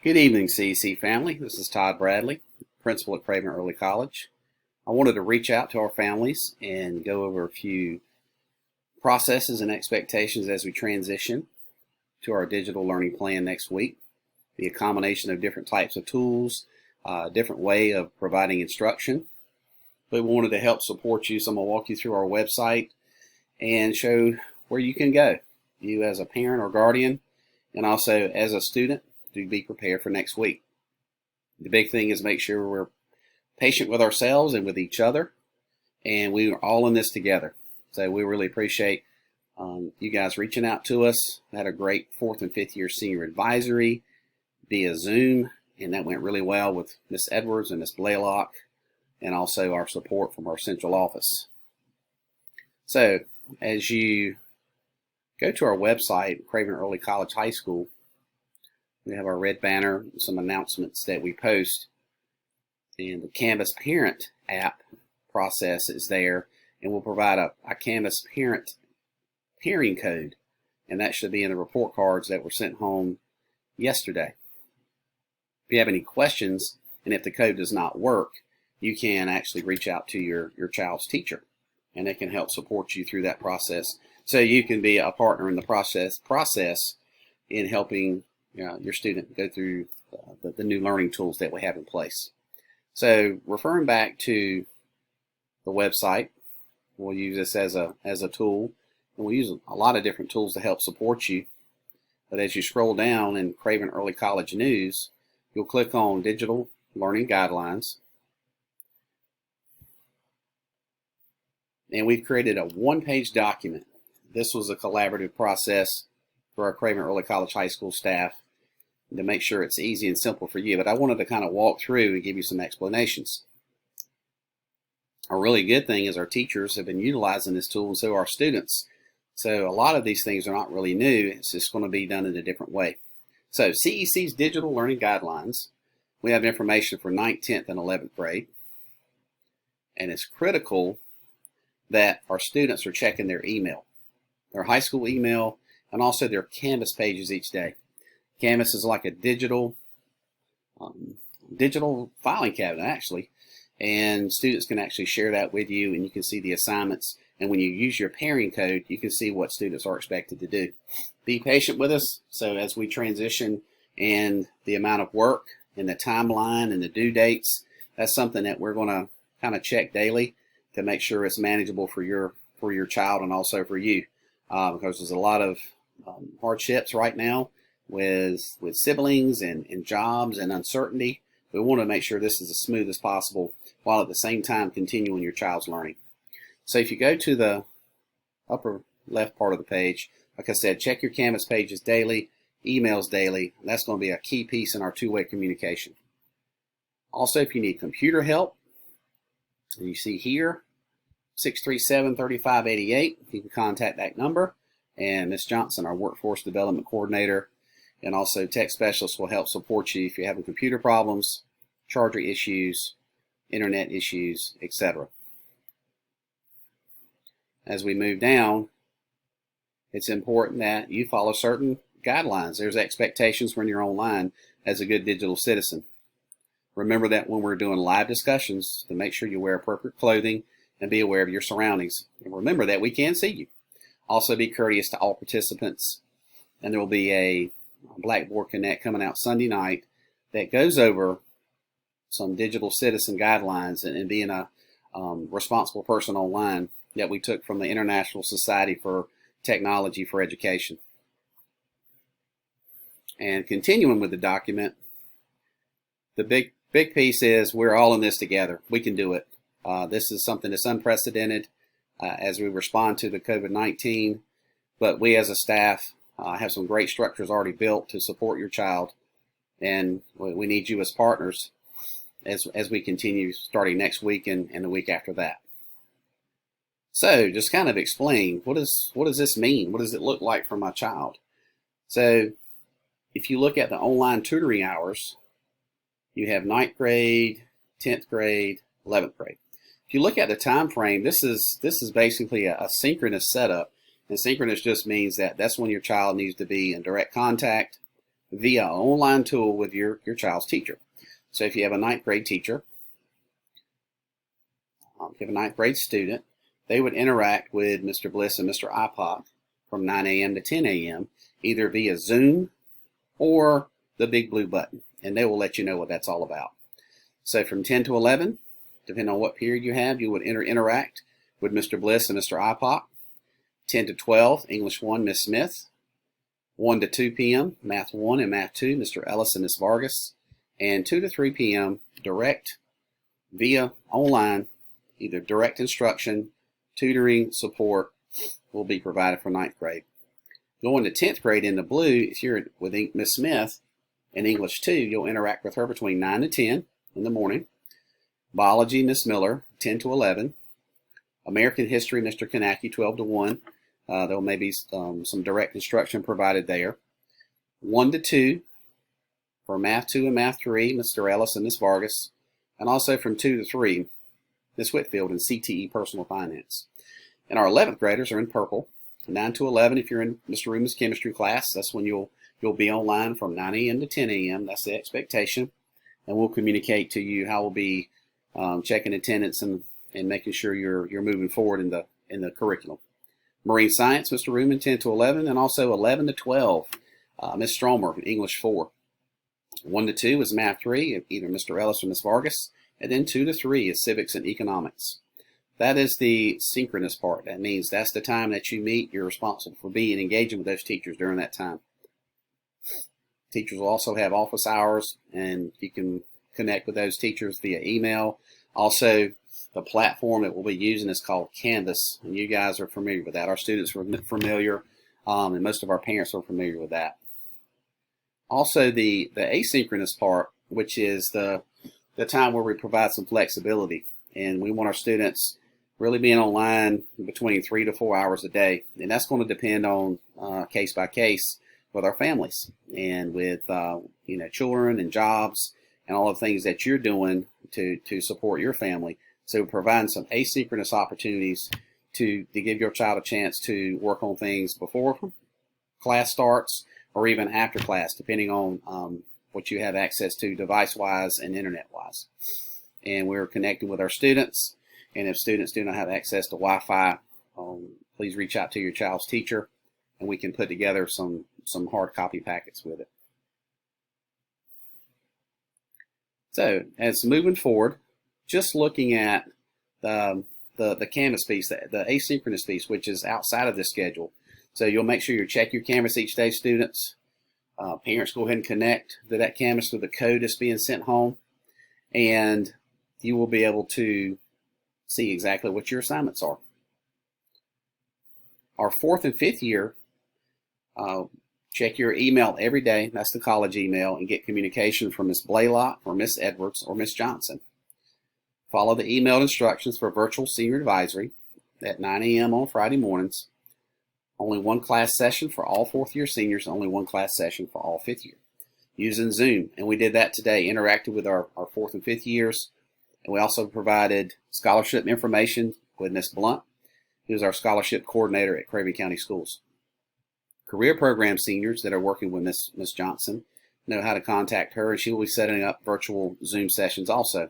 Good evening, CEC family. This is Todd Bradley, principal at Craven Early College. I wanted to reach out to our families and go over a few processes and expectations as we transition to our digital learning plan next week. Be a combination of different types of tools, different way of providing instruction. But we wanted to help support you, so I'm going to walk you through our website and show where you can go, you as a parent or guardian, and also as a student, to be prepared for next week. The big thing is make sure we're patient with ourselves and with each other, and we are all in this together. So we really appreciate you guys reaching out to us. I had a great 4th and 5th year senior advisory via Zoom, and that went really well with Miss Edwards and Miss Blaylock, and also our support from our central office. So as you go to our website, Craven Early College High School, we have our red banner, some announcements that we post, and the Canvas Parent app process is there, and we'll provide a Canvas Parent pairing code, and that should be in the report cards that were sent home yesterday. If you have any questions, and if the code does not work, you can actually reach out to your child's teacher, and they can help support you through that process, so you can be a partner in the process in helping your student go through the new learning tools that we have in place. So referring back to the website, we'll use this as a tool, and we'll use a lot of different tools to help support you. But as you scroll down in Craven Early College News, you'll click on Digital Learning Guidelines, and we've created a one-page document. This was a collaborative process for our Craven Early College High School staff to make sure it's easy and simple for you. But I wanted to kind of walk through and give you some explanations. A really good thing is our teachers have been utilizing this tool, and so are our students. So a lot of these things are not really new. It's just going to be done in a different way. So CEC's Digital Learning Guidelines, we have information for 9th, 10th, and 11th grade. And it's critical that our students are checking their email, their high school email, and also their Canvas pages each day. Canvas is like a digital filing cabinet, actually, and students can actually share that with you, and you can see the assignments, and when you use your pairing code, you can see what students are expected to do. Be patient with us, so as we transition and the amount of work and the timeline and the due dates, that's something that we're going to kind of check daily to make sure it's manageable for your child and also for you, because there's a lot of hardships right now with siblings and jobs and uncertainty. We want to make sure this is as smooth as possible while at the same time continuing your child's learning. So if you go to the upper left part of the page, like I said, check your Canvas pages daily, emails daily. That's going to be a key piece in our two-way communication. Also, if you need computer help, you see here 637-3588, you can contact that number, and Ms. Johnson, our Workforce Development Coordinator, and also tech specialists will help support you if you're having computer problems, charger issues, internet issues, etc. As we move down, it's important that you follow certain guidelines. There's expectations when you're online as a good digital citizen. Remember that when we're doing live discussions, to make sure you wear appropriate clothing and be aware of your surroundings. And remember that we can see you. Also be courteous to all participants, and there will be a Blackboard Connect coming out Sunday night that goes over some digital citizen guidelines and being a responsible person online that we took from the International Society for Technology for Education. And continuing with the document, the big piece is we're all in this together. We can do it. This is something that's unprecedented as we respond to the COVID-19, but we as a staff have some great structures already built to support your child, and we need you as partners as we continue starting next week and the week after that. So just kind of explain, what does this mean? What does it look like for my child? So if you look at the online tutoring hours, you have 9th grade, 10th grade, 11th grade. If you look at the time frame, this is basically a synchronous setup. And synchronous just means that that's when your child needs to be in direct contact via an online tool with your child's teacher. So if you have a ninth grade teacher, if you have a ninth grade student, they would interact with Mr. Bliss and Mr. IPOC from 9 a.m. to 10 a.m. either via Zoom or the big blue button, and they will let you know what that's all about. So from 10 to 11, depending on what period you have, you would interact with Mr. Bliss and Mr. IPOC. 10 to 12, English 1, Miss Smith. 1 to 2 p.m., Math 1 and Math 2, Mr. Ellis and Miss Vargas. And 2 to 3 p.m., direct via online, either direct instruction, tutoring, support will be provided for ninth grade. Going to 10th grade in the blue, if you're with Miss Smith in English 2, you'll interact with her between 9 to 10 in the morning. Biology, Miss Miller, 10 to 11. American History, Mr. Kanaki, 12 to 1. There may be some direct instruction provided there. 1 to 2 for Math 2 and Math 3, Mr. Ellis and Miss Vargas. And also from 2 to 3, Miss Whitfield in CTE Personal Finance. And our 11th graders are in purple. 9 to 11, if you're in Mr. Ruben's chemistry class, that's when you'll be online from 9 a.m. to 10 a.m. That's the expectation. And we'll communicate to you how we'll be checking attendance and making sure you're moving forward in the curriculum. Marine Science, Mr. Ruben, 10 to 11, and also 11 to 12, Miss Stromer, English 4. 1 to 2 is Math 3, either Mr. Ellis or Miss Vargas, and then 2 to 3 is Civics and Economics. That is the synchronous part. That means that's the time that you meet. You're responsible for being engaging with those teachers during that time. Teachers will also have office hours, and you can connect with those teachers via email. Also, the platform that we'll be using is called Canvas, and you guys are familiar with that. Our students are familiar, and most of our parents are familiar with that. Also, the asynchronous part, which is the time where we provide some flexibility, and we want our students really being online between 3 to 4 hours a day, and that's going to depend on case by case with our families and with children and jobs and all the things that you're doing to support your family. So providing some asynchronous opportunities to give your child a chance to work on things before class starts or even after class, depending on what you have access to device-wise and internet-wise. And we're connecting with our students. And if students do not have access to Wi-Fi, please reach out to your child's teacher, and we can put together some hard copy packets with it. So as moving forward, just looking at the Canvas piece, the asynchronous piece, which is outside of the schedule. So you'll make sure you check your Canvas each day, students. Parents, go ahead and connect to that Canvas with the code that's being sent home, and you will be able to see exactly what your assignments are. Our 4th and 5th year, check your email every day. That's the college email, and get communication from Miss Blaylock or Miss Edwards or Miss Johnson. Follow the emailed instructions for virtual senior advisory at 9 a.m. on Friday mornings. Only one class session for all 4th year seniors, only one class session for all 5th year. Using Zoom, and we did that today, interacted with our 4th and 5th years, and we also provided scholarship information with Miss Blunt, who's our scholarship coordinator at Craven County Schools. Career program seniors that are working with Miss Johnson know how to contact her, and she will be setting up virtual Zoom sessions also.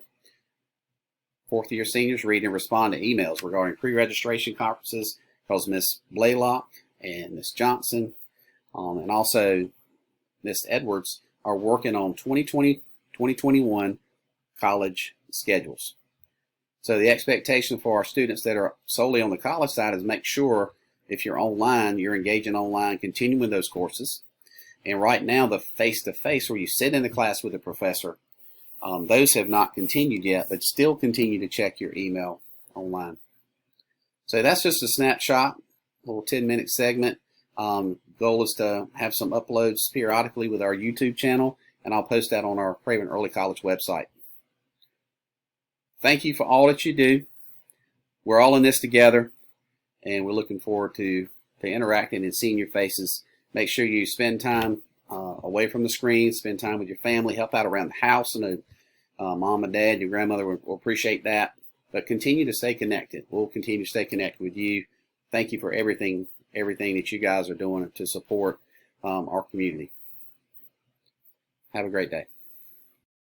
4th year seniors read and respond to emails regarding pre-registration conferences, because Miss Blaylock and Miss Johnson and also Miss Edwards are working on 2020-2021 college schedules. So the expectation for our students that are solely on the college side is make sure if you're online, you're engaging online, continuing those courses. And right now, the face-to-face where you sit in the class with a professor, those have not continued yet, but still continue to check your email online. So that's just a snapshot, a little 10-minute segment. Goal is to have some uploads periodically with our YouTube channel, and I'll post that on our Craven Early College website. Thank you for all that you do. We're all in this together, and we're looking forward to interacting and seeing your faces. Make sure you spend time away from the screen, spend time with your family, help out around the house. I know mom and dad, your grandmother will appreciate that. But continue to stay connected. We'll continue to stay connected with you. Thank you for everything that you guys are doing to support our community. Have a great day.